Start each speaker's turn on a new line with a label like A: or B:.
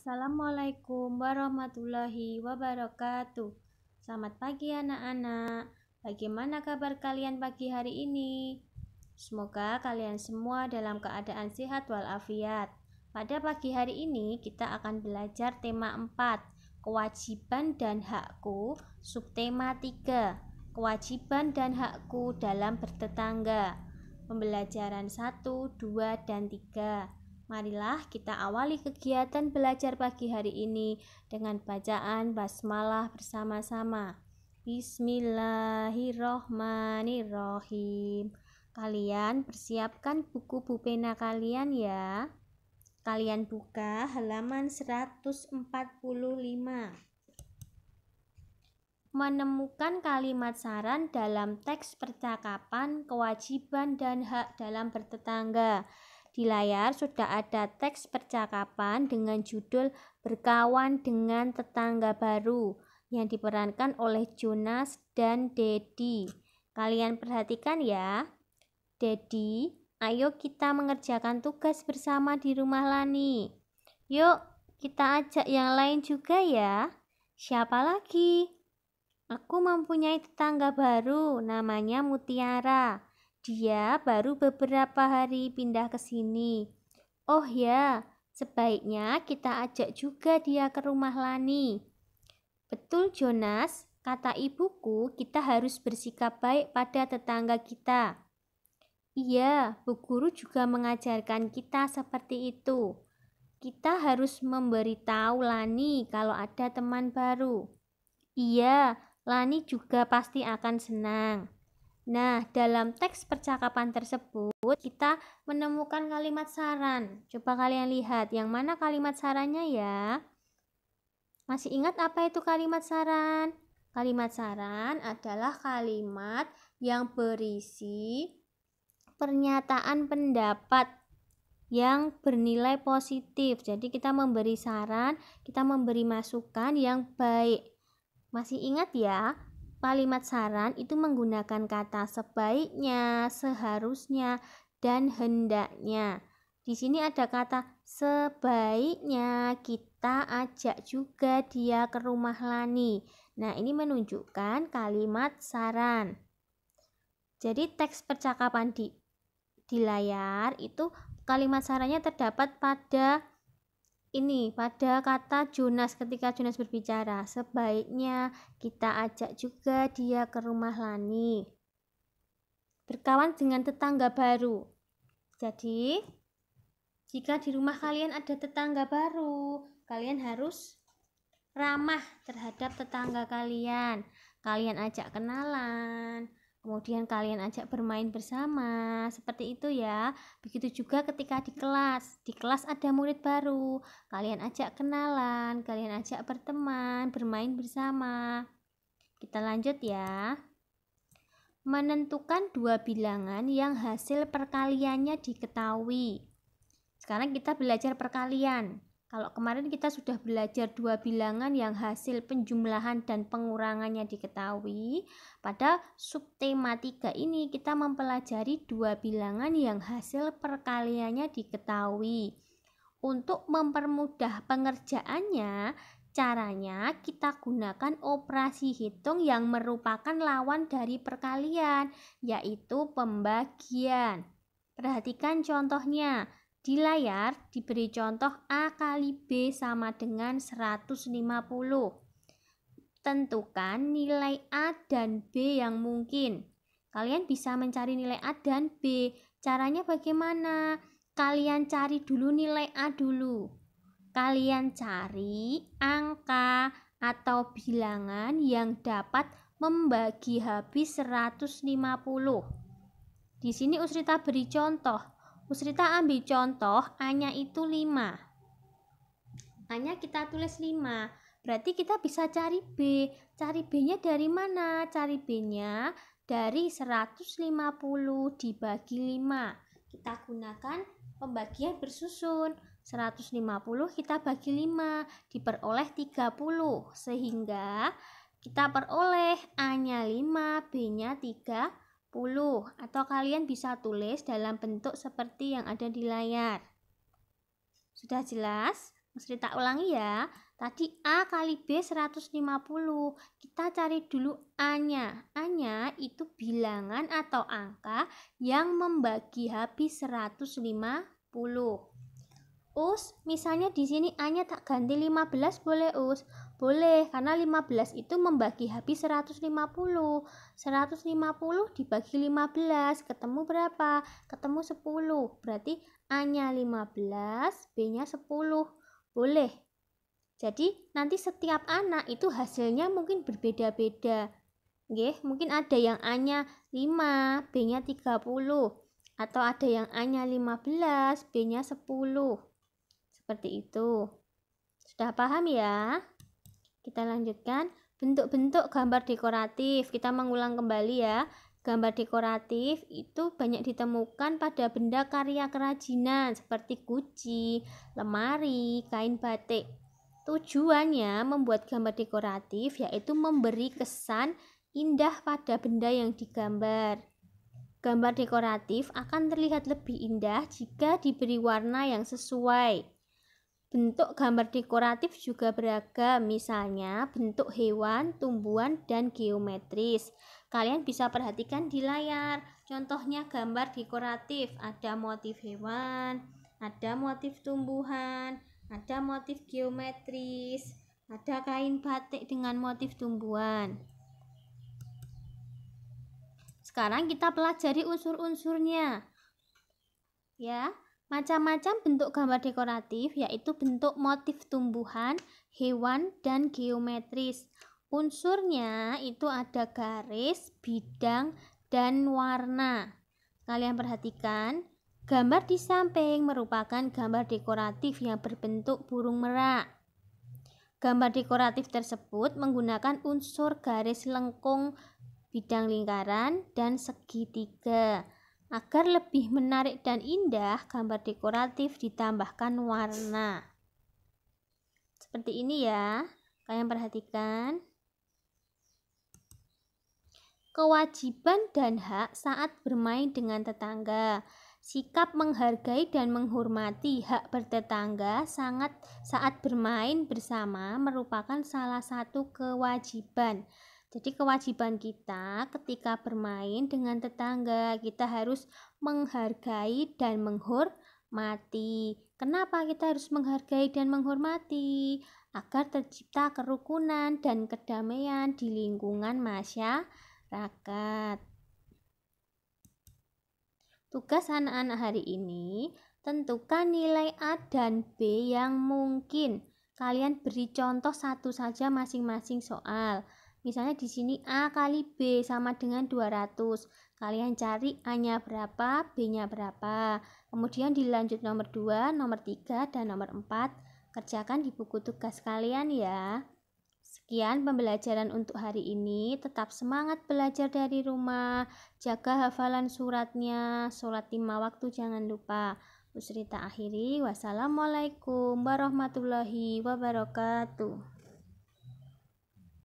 A: Assalamualaikum warahmatullahi wabarakatuh. Selamat pagi anak-anak. Bagaimana kabar kalian pagi hari ini? Semoga kalian semua dalam keadaan sehat walafiat. Pada pagi hari ini kita akan belajar tema 4, kewajiban dan hakku, subtema 3, kewajiban dan hakku dalam bertetangga. Pembelajaran 1, 2, dan 3. Marilah kita awali kegiatan belajar pagi hari ini dengan bacaan basmalah bersama-sama. Bismillahirrohmanirrohim. Kalian persiapkan buku pulpena kalian ya. Kalian buka halaman 145. Menemukan kalimat saran dalam teks percakapan kewajiban dan hak dalam bertetangga. Di layar sudah ada teks percakapan dengan judul Berkawan dengan Tetangga Baru yang diperankan oleh Jonas dan Dedi. Kalian perhatikan ya. Dedi, ayo kita mengerjakan tugas bersama di rumah Lani. Yuk, kita ajak yang lain juga ya. Siapa lagi? Aku mempunyai tetangga baru, namanya Mutiara. Dia baru beberapa hari pindah ke sini. Oh ya, sebaiknya kita ajak juga dia ke rumah Lani. Betul Jonas, kata ibuku kita harus bersikap baik pada tetangga kita. Iya, Bu Guru juga mengajarkan kita seperti itu. Kita harus memberitahu Lani kalau ada teman baru. Iya, Lani juga pasti akan senang. Nah, dalam teks percakapan tersebut, kita menemukan kalimat saran. Coba kalian lihat, yang mana kalimat sarannya ya? Masih ingat apa itu kalimat saran? Kalimat saran adalah kalimat yang berisi pernyataan pendapat yang bernilai positif. Jadi kita memberi saran, kita memberi masukan yang baik. Masih ingat ya? Kalimat saran itu menggunakan kata sebaiknya, seharusnya, dan hendaknya. Di sini ada kata sebaiknya kita ajak juga dia ke rumah Lani. Nah, ini menunjukkan kalimat saran. Jadi teks percakapan di layar itu kalimat sarannya terdapat pada kata Jonas ketika Jonas berbicara. Sebaiknya kita ajak juga dia ke rumah Lani. Berkawan dengan tetangga baru. Jadi, jika di rumah kalian ada tetangga baru, kalian harus ramah terhadap tetangga kalian. Kalian ajak kenalan, kemudian kalian ajak bermain bersama, seperti itu ya. Begitu juga ketika di kelas. Di kelas ada murid baru, kalian ajak kenalan, kalian ajak berteman, bermain bersama. Kita lanjut ya. Menentukan dua bilangan yang hasil perkaliannya diketahui. Sekarang kita belajar perkalian. Kalau kemarin kita sudah belajar dua bilangan yang hasil penjumlahan dan pengurangannya diketahui, pada subtema 3 ini kita mempelajari dua bilangan yang hasil perkaliannya diketahui. Untuk mempermudah pengerjaannya, caranya kita gunakan operasi hitung yang merupakan lawan dari perkalian, yaitu pembagian. Perhatikan contohnya. Di layar diberi contoh A kali B sama dengan 150. Tentukan nilai A dan B yang mungkin. Kalian bisa mencari nilai A dan B. Caranya bagaimana? Kalian cari dulu nilai A dulu. Kalian cari angka atau bilangan yang dapat membagi habis 150. Di sini Usrita beri contoh. Usrita ambil contoh A-nya itu 5. A-nya kita tulis 5. Berarti kita bisa cari B. Cari B-nya dari mana? Cari B-nya dari 150 dibagi 5. Kita gunakan pembagian bersusun. 150 kita bagi 5 diperoleh 30. Sehingga kita peroleh A-nya 5, B-nya 30. Atau kalian bisa tulis dalam bentuk seperti yang ada di layar. Sudah jelas? Mesti tak ulangi ya. Tadi A kali B 150. Kita cari dulu A-nya. A-nya itu bilangan atau angka yang membagi habis 150. Us, misalnya di sini A-nya tak ganti 15 boleh Us? Boleh, karena 15 itu membagi habis 150. 150 dibagi 15, ketemu berapa? Ketemu 10. Berarti A-nya 15, B-nya 10. Boleh. Jadi nanti setiap anak itu hasilnya mungkin berbeda-beda. Nggih, mungkin ada yang A-nya 5, B-nya 30. Atau ada yang A-nya 15, B-nya 10. Seperti itu. Sudah paham ya? Kita lanjutkan. Bentuk-bentuk gambar dekoratif. Kita mengulang kembali ya. Gambar dekoratif itu banyak ditemukan pada benda karya kerajinan seperti guci, lemari, kain batik. Tujuannya membuat gambar dekoratif yaitu memberi kesan indah pada benda yang digambar. Gambar dekoratif akan terlihat lebih indah jika diberi warna yang sesuai. Bentuk gambar dekoratif juga beragam, misalnya bentuk hewan, tumbuhan, dan geometris. Kalian bisa perhatikan di layar. Contohnya gambar dekoratif, ada motif hewan, ada motif tumbuhan, ada motif geometris, ada kain batik dengan motif tumbuhan. Sekarang kita pelajari unsur-unsurnya. Ya. Macam-macam bentuk gambar dekoratif yaitu bentuk motif tumbuhan, hewan, dan geometris. Unsurnya itu ada garis, bidang, dan warna. Kalian perhatikan, gambar di samping merupakan gambar dekoratif yang berbentuk burung merak. Gambar dekoratif tersebut menggunakan unsur garis lengkung, bidang lingkaran, dan segitiga. Agar lebih menarik dan indah, gambar dekoratif ditambahkan warna. Seperti ini ya, kalian perhatikan. Kewajiban dan hak saat bermain dengan tetangga. Sikap menghargai dan menghormati hak bertetangga saat bermain bersama merupakan salah satu kewajiban. Jadi kewajiban kita ketika bermain dengan tetangga, kita harus menghargai dan menghormati. Kenapa kita harus menghargai dan menghormati? Agar tercipta kerukunan dan kedamaian di lingkungan masyarakat. Tugas anak-anak hari ini, tentukan nilai A dan B yang mungkin. Kalian beri contoh satu saja masing-masing soal. Misalnya di sini A kali B sama dengan 200. Kalian cari A-nya berapa, B-nya berapa. Kemudian dilanjut nomor 2, nomor 3, dan nomor 4. Kerjakan di buku tugas kalian ya. Sekian pembelajaran untuk hari ini. Tetap semangat belajar dari rumah. Jaga hafalan suratnya. Sholat 5 waktu jangan lupa. Usrita akhiri. Wassalamualaikum warahmatullahi wabarakatuh.